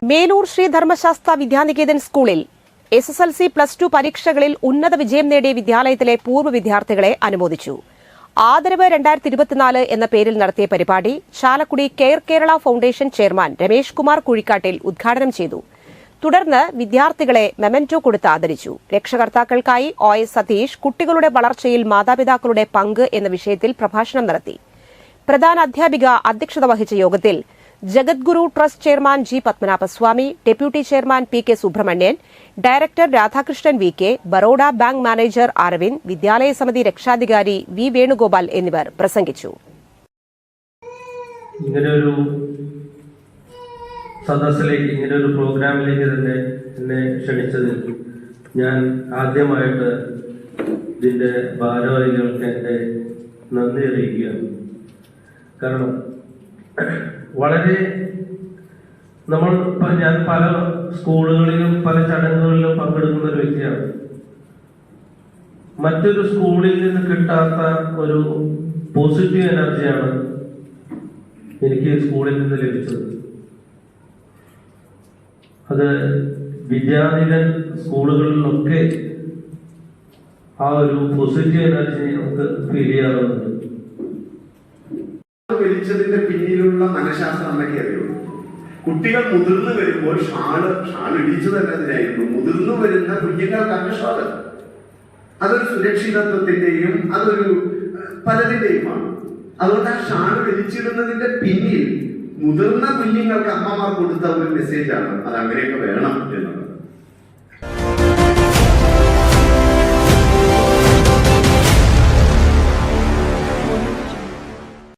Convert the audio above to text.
മേലൂർ ശ്രീ ധർമ്മശാസ്ത്ര വിദ്യാനികേതൻ സ്കൂളിൽ SSLC +2 പരീക്ഷകളിൽ ഉന്നത വിജയം നേടിയ വിദ്യാലയത്തിലെ പൂർവ്വ വിദ്യാർത്ഥികളെ അനുമോദിച്ചു. ആദരവ് 2024 എന്ന പേരിൽ നടത്തിയ പരിപാടി Chalakudy care Kerala foundation chairman Ramesh Kumar Kuzhikkattil ഉദ്ഘാടനം ചെയ്തു. തുടർന്ന് വിദ്യാർത്ഥികളെ മെമന്റോ കൊടുത്ത് ആദരിച്ചു. രക്ഷകർത്താക്കൾക്കായി OS സതീഷ് കുട്ടികളുടെ വളർച്ചയിൽ മാതാപിതാക്കളുടെ പങ്ക് എന്ന വിഷയത്തിൽ പ്രഭാഷണം നടത്തി. പ്രധാന അധ്യാപിക അധ്യക്ഷത വഹിച്ച യോഗത്തിൽ Jagadguru trust chairman G. Padmanabhaswamy, deputy chairman PK Subramanian, director Radhakrishnan VK, Baroda bank manager Aravind, വിദ്യാലയ സമിതി രക്ഷാധികാരി V. വേണുഗോപാൽ എന്നിവർ പ്രസംഗിച്ചു. ഇങ്ങനെയൊരു സദസ്സിലേക്ക്, ഇങ്ങനെയൊരു പ്രോഗ്രാമിലേക്ക് തന്നെ എന്നെ ക്ഷണിച്ചതിൽ ഞാൻ ആദ്യമായിട്ട് ഇതിൻ്റെ ഭാരവാഹികൾക്ക് എൻ്റെ നന്ദി അറിയിക്കുകയാണ്. കാരണം വളരെ ഞാൻ പല സ്കൂളുകളിലും പല ചടങ്ങുകളിലും പങ്കെടുക്കുന്ന ഒരു വ്യക്തിയാണ്. മറ്റൊരു സ്കൂളിൽ നിന്ന് കിട്ടാത്ത ഒരു പോസിറ്റീവ് എനർജിയാണ് എനിക്ക് സ്കൂളിൽ നിന്ന് ലഭിച്ചത്. അത് വിദ്യാനികൻ സ്കൂളുകളിലൊക്കെ ആ ഒരു പോസിറ്റീവ് എനർജി നമുക്ക് ഫീൽ ചെയ്യാറുണ്ട്. വലിച്ചതിന്റെ പിന്നിലുള്ള മനഃശാസ്ത്രം എന്നൊക്കെ അറിയുള്ളൂ. കുട്ടികൾ മുതിർന്നു വരുമ്പോൾ ഷാള് ഇടിച്ചു തന്നെ അതിനായിരുന്നു. മുതിർന്നു വരുന്ന കുഞ്ഞുങ്ങൾക്കാണ് ഷാള്. അതൊരു സുരക്ഷിതത്വത്തിന്റെയും അതൊരു പലതിന്റെയുമാണ്. അതുകൊണ്ട് ആ ഷാള് വലിച്ചിടുന്നതിന്റെ പിന്നിൽ മുതിർന്ന കുഞ്ഞുങ്ങൾക്ക് അമ്മമാർ കൊടുത്ത ഒരു മെസ്സേജാണ് അത് അങ്ങനെയൊക്കെ വേണം എന്നുള്ളത്.